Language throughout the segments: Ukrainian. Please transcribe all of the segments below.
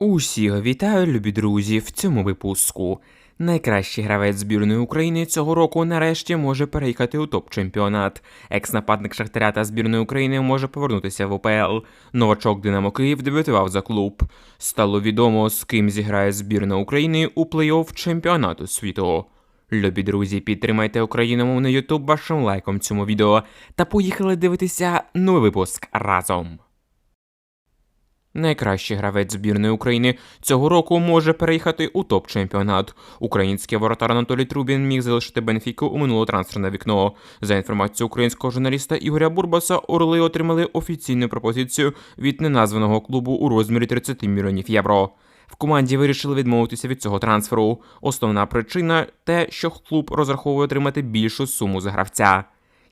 Усіх вітаю, любі друзі, в цьому випуску. Найкращий гравець збірної України цього року нарешті може переїхати у топ-чемпіонат. Екс-нападник Шахтаря та збірної України може повернутися в УПЛ. Новачок Динамо Київ дебютував за клуб. Стало відомо, з ким зіграє збірна України у плей-офф чемпіонату світу. Любі друзі, підтримайте україномовний YouTube вашим лайком цьому відео. Та поїхали дивитися новий випуск разом. Найкращий гравець збірної України цього року може переїхати у топ-чемпіонат. Український воротар Анатолій Трубін міг залишити Бенфіку у минуле трансферне вікно. За інформацією українського журналіста Ігоря Бурбаса, орли отримали офіційну пропозицію від неназваного клубу у розмірі 30 мільйонів євро. В команді вирішили відмовитися від цього трансферу. Основна причина – те, що клуб розраховує отримати більшу суму за гравця.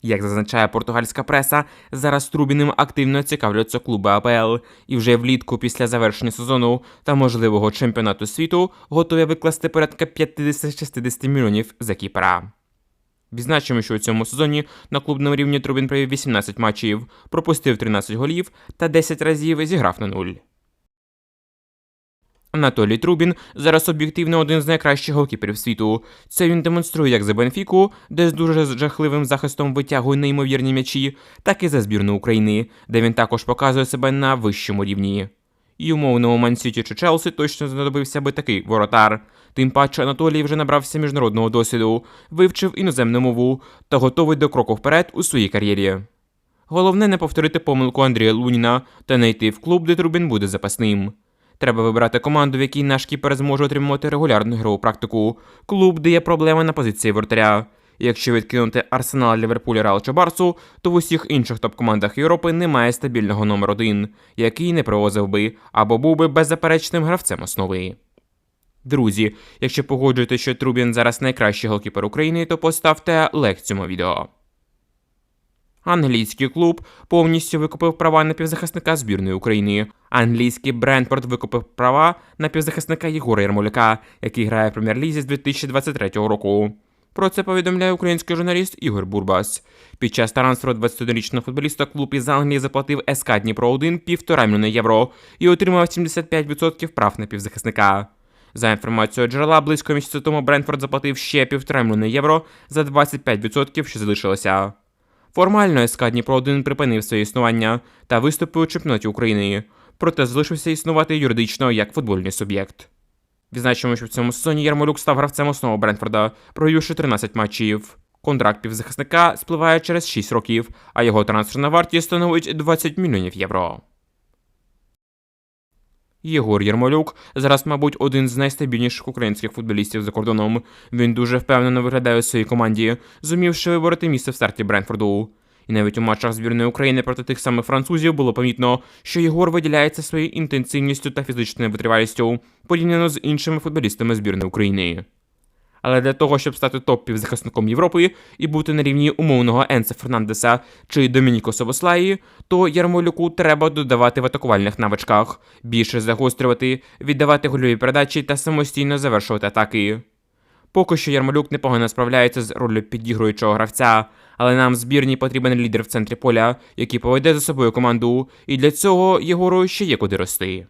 Як зазначає португальська преса, зараз Трубіним активно цікавляться клуби АПЛ, і вже влітку після завершення сезону та можливого чемпіонату світу готові викласти порядка 50-60 мільйонів за кіпера. Відзначимо, що у цьому сезоні на клубному рівні Трубін провів 18 матчів, пропустив 13 голів та 10 разів зіграв на нуль. Анатолій Трубін зараз об'єктивно один з найкращих голкіперів світу. Це він демонструє як за Бенфіку, де з дуже жахливим захистом витягує неймовірні м'ячі, так і за збірну України, де він також показує себе на вищому рівні. І умовному Ман-Сіті чи Челсі точно знадобився би такий воротар. Тим паче Анатолій вже набрався міжнародного досвіду, вивчив іноземну мову та готовий до кроку вперед у своїй кар'єрі. Головне не повторити помилку Андрія Луніна та не йти в клуб, де Трубін буде запасним. Треба вибирати команду, в якій наш кіпер зможе отримувати регулярну ігрову практику. Клуб, де є проблеми на позиції воротаря. Якщо відкинути Арсенал, Ліверпуль, Реал чи Барсу, то в усіх інших топ-командах Європи немає стабільного номер 1, який не привозив би або був би беззаперечним гравцем основи. Друзі, якщо погоджуєте, що Трубін зараз найкращий голкіпер України, то поставте лайк цьому відео. Англійський клуб повністю викупив права на півзахисника збірної України. Англійський Брентфорд викупив права на півзахисника Єгора Ярмоляка, який грає в Прем'єр-лізі з 2023 року. Про це повідомляє український журналіст Ігор Бурбас. Під час трансферу 21-річного футболіста клуб із Англії заплатив СК Дніпро-1 1,5 мільйона євро і отримав 75% прав на півзахисника. За інформацією джерела, близько місяця тому Брентфорд заплатив ще 1,5 мільйона євро за 25%, що залишилося. Формально СК Дніпро-1 припинив своє існування та виступив у чемпіонаті України, проте залишився існувати юридично як футбольний суб'єкт. Відзначимо, що в цьому сезоні Ярмолюк став гравцем основи Брентфорда, провівши 13 матчів. Контракт півзахисника спливає через 6 років, а його трансферна вартість становить 20 мільйонів євро. Єгор Ярмолюк зараз, мабуть, один з найстабільніших українських футболістів за кордоном. Він дуже впевнено виглядає у своїй команді, зумівши вибороти місце в старті Брентфорду. І навіть у матчах збірної України проти тих самих французів було помітно, що Єгор виділяється своєю інтенсивністю та фізичною витривалістю, порівняно з іншими футболістами збірної України. Але для того, щоб стати топ-півзахисником Європи і бути на рівні умовного Енце Фернандеса чи Домініко Собослаї, то Ярмолюку треба додавати в атакувальних навичках, більше загострювати, віддавати гольові передачі та самостійно завершувати атаки. Поки що Ярмолюк непогано справляється з роллю підігруючого гравця, але нам в збірній потрібен лідер в центрі поля, який поведе за собою команду, і для цього Єгору ще є куди рости.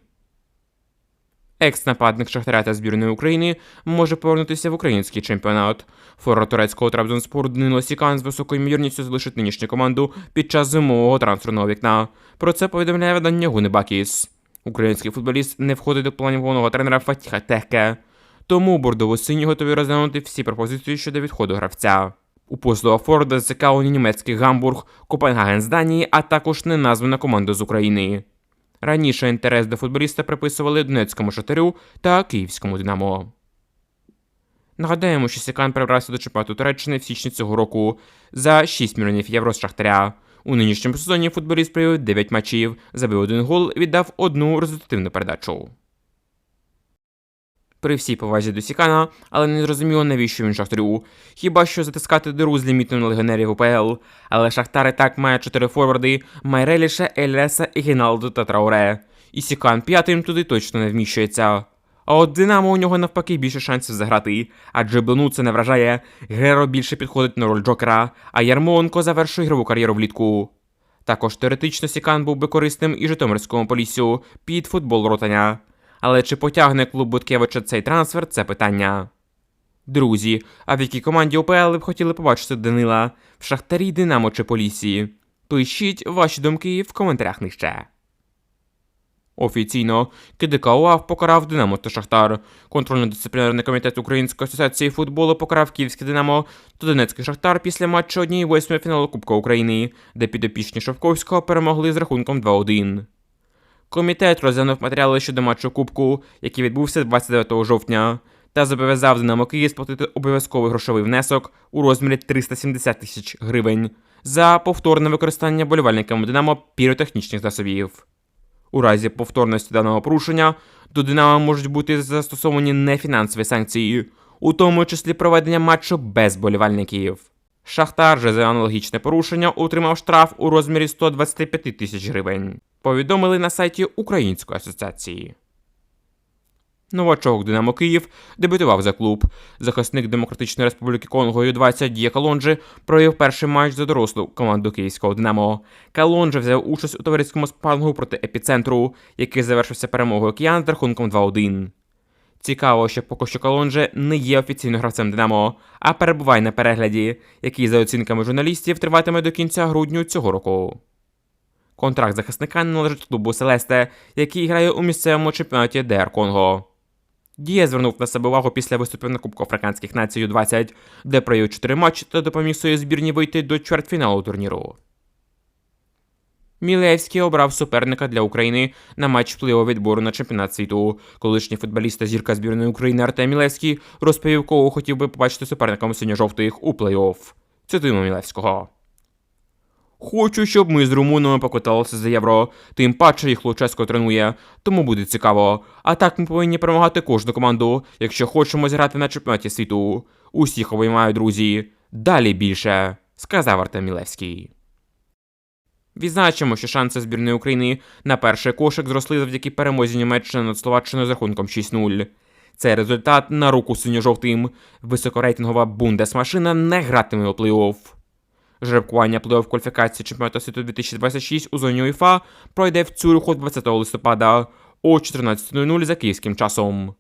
Екс-нападник Шахтаря та збірної України може повернутися в український чемпіонат. Форвард турецького Трабзонспору Данило Сікан з високою ймовірністю залишить нинішню команду під час зимового трансферного вікна. Про це повідомляє видання Гунебакіс. Український футболіст не входить до планів головного тренера Фатіха Техке. Тому бордово-сині готові розглянути всі пропозиції щодо відходу гравця. У послугах форварда зацікавлені німецький Гамбург, Копенгаген з Данії, а також неназвана команда з України. Раніше інтерес до футболіста приписували Донецькому Шахтарю та Київському Динамо. Нагадаємо, що Сікан перебрався до чемпіонату Туреччини в січні цього року за 6 мільйонів євро з Шахтаря. У нинішньому сезоні футболіст провів 9 матчів, забив 1 гол, віддав 1 результативну передачу. При всій повазі до Сікана, але не зрозуміло, навіщо він Шахтарю. Хіба що затискати диру з лімітом на легіонерів УПЛ. Але Шахтар і так має 4 форварди – Майреліша, Елеса, Егіналду та Трауре. І Сікан п'ятим туди точно не вміщується. А от Динамо у нього навпаки більше шансів заграти, адже Блену це не вражає, Геро більше підходить на роль Джокера, а Ярмоленко завершує ігрову кар'єру влітку. Також теоретично Сікан був би корисним і Житомирському Поліссю під футбол Ротаня. Але чи потягне клуб Буткевича цей трансфер – це питання. Друзі, а в якій команді УПЛ ви б хотіли побачити Данила? В Шахтарі, Динамо чи Поліссі? Пишіть ваші думки в коментарях нижче. Офіційно КДК УАВ покарав Динамо та Шахтар. Контрольно-дисциплінарний комітет Української асоціації футболу покарав Київське Динамо та Донецький Шахтар після матчу 1/8 фіналу Кубка України, де підопічні Шовковського перемогли з рахунком 2-1. Комітет розглянув матеріали щодо матчу Кубку, який відбувся 29 жовтня, та зобов'язав Динамо Київ сплатити обов'язковий грошовий внесок у розмірі 370 тисяч гривень за повторне використання болівальниками Динамо піротехнічних засобів. У разі повторності даного порушення до Динамо можуть бути застосовані нефінансові санкції, у тому числі проведення матчу без болівальників. Шахтар же за аналогічне порушення отримав штраф у розмірі 125 тисяч гривень. Повідомили на сайті Української асоціації. Новачок Динамо Київ дебютував за клуб. Захисник Демократичної Республіки Конго Ю-20 Д'є Калонджі провів перший матч за дорослу команду київського Динамо. Калонджі взяв участь у товариському спарингу проти Епіцентру, який завершився перемогою киян з рахунком 2-1. Цікаво, що поки що Калонджі не є офіційним гравцем Динамо, а перебуває на перегляді, який за оцінками журналістів триватиме до кінця грудня цього року. Контракт захисника належить клубу Селесте, який грає у місцевому чемпіонаті ДР Конго. Д'є звернув на себе увагу після виступів на Кубку Африканських націй Ю-20, де провів 4 матчі та допоміг своїй збірні вийти до чвертьфіналу турніру. Мілевський обрав суперника для України на матч плей-офф відбору на чемпіонат світу. Колишній футболіст та зірка збірної України Артем Мілевський розповів, кого хотів би побачити суперником синьо-жовтих у плей-офф. Цитуємо Мілевського. «Хочу, щоб ми з румунами покоталися за євро, тим паче їх Луческо тренує, тому буде цікаво. А так ми повинні перемагати кожну команду, якщо хочемо зіграти на чемпіонаті світу. Усіх обіймаю, друзі. Далі більше», – сказав Артем Мілевський. Відзначимо, що шанси збірної України на перший кошик зросли завдяки перемозі Німеччини над Словаччиною з рахунком 6-0. Цей результат на руку синьо-жовтим. Високорейтингова Бундесмашина не гратиме у плей-офф. Жеребкування плей-офф кваліфікації чемпіонату світу 2026 у зоні УЄФА пройде в Цюриху 20 листопада о 14:00 за київським часом.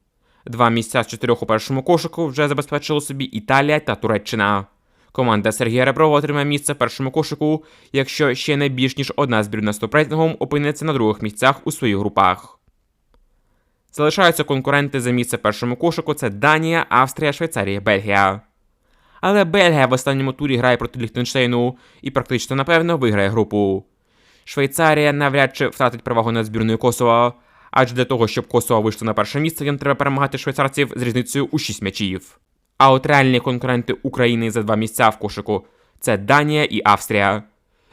2 місця з 4 у першому кошику вже забезпечили собі Італія та Туреччина. Команда Сергія Реброва отримає місце в першому кошику, якщо ще не більш ніж одна збірна з топ-рейтингом опиниться на других місцях у своїх групах. Залишаються конкуренти за місце в першому кошику – це Данія, Австрія, Швейцарія, Бельгія. Але Бельгія в останньому турі грає проти Ліхтенштейну і практично напевно виграє групу. Швейцарія навряд чи втратить перевагу над збірною Косово, адже для того, щоб Косово вийшло на перше місце, їм треба перемагати швейцарців з різницею у 6 м'ячів. А от реальні конкуренти України за 2 місця в кошику – це Данія і Австрія.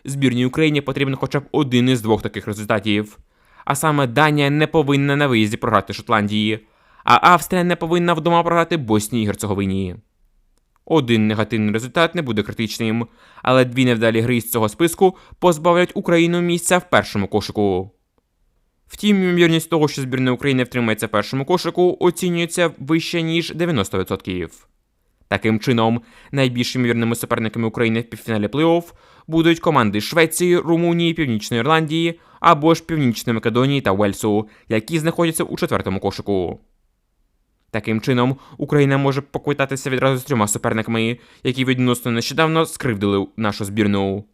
Збірній Україні потрібен хоча б один із 2 таких результатів. А саме Данія не повинна на виїзді програти Шотландії, а Австрія не повинна вдома програти Боснії і Герцеговині. Один негативний результат не буде критичним, але 2 невдалі гри з цього списку позбавлять Україну місця в першому кошику. Втім, ймовірність того, що збірна України втримається в першому кошику, оцінюється вище, ніж 90%. Таким чином, найбільш ймовірними суперниками України в півфіналі плей-офф будуть команди Швеції, Румунії, Північної Ірландії або ж Північної Македонії та Уельсу, які знаходяться у 4-му кошику. Таким чином, Україна може поквитатися відразу з 3 суперниками, які відносно нещодавно скривдили нашу збірну.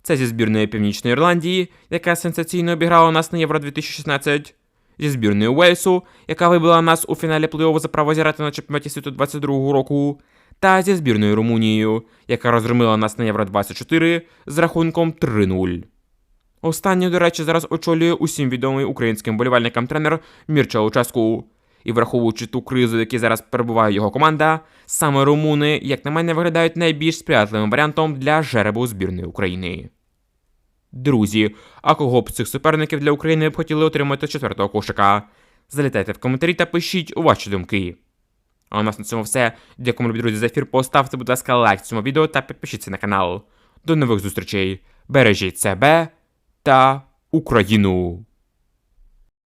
Це зі збірної Північної Ірландії, яка сенсаційно обіграла нас на Євро-2016, зі збірною Уельсу, яка вибила нас у фіналі плей-офф за право зіграти на чемпіонаті світу 22-го року, та зі збірною Румунією, яка розгромила нас на Євро-24 з рахунком 3-0. Останній, до речі, зараз очолює усім відомий українським болівальникам тренер Мірча Луческу. І враховуючи ту кризу, в якій зараз перебуває його команда, саме румуни, як на мене, виглядають найбільш сприятливим варіантом для жеребу збірної України. Друзі, а кого б цих суперників для України б хотіли отримати з 4-го кошика? Залітайте в коментарі та пишіть ваші думки. А у нас на цьому все. Дякую, любі друзі, за ефір. Поставте, будь ласка, лайк цьому відео та підпишіться на канал. До нових зустрічей. Бережіть себе та Україну!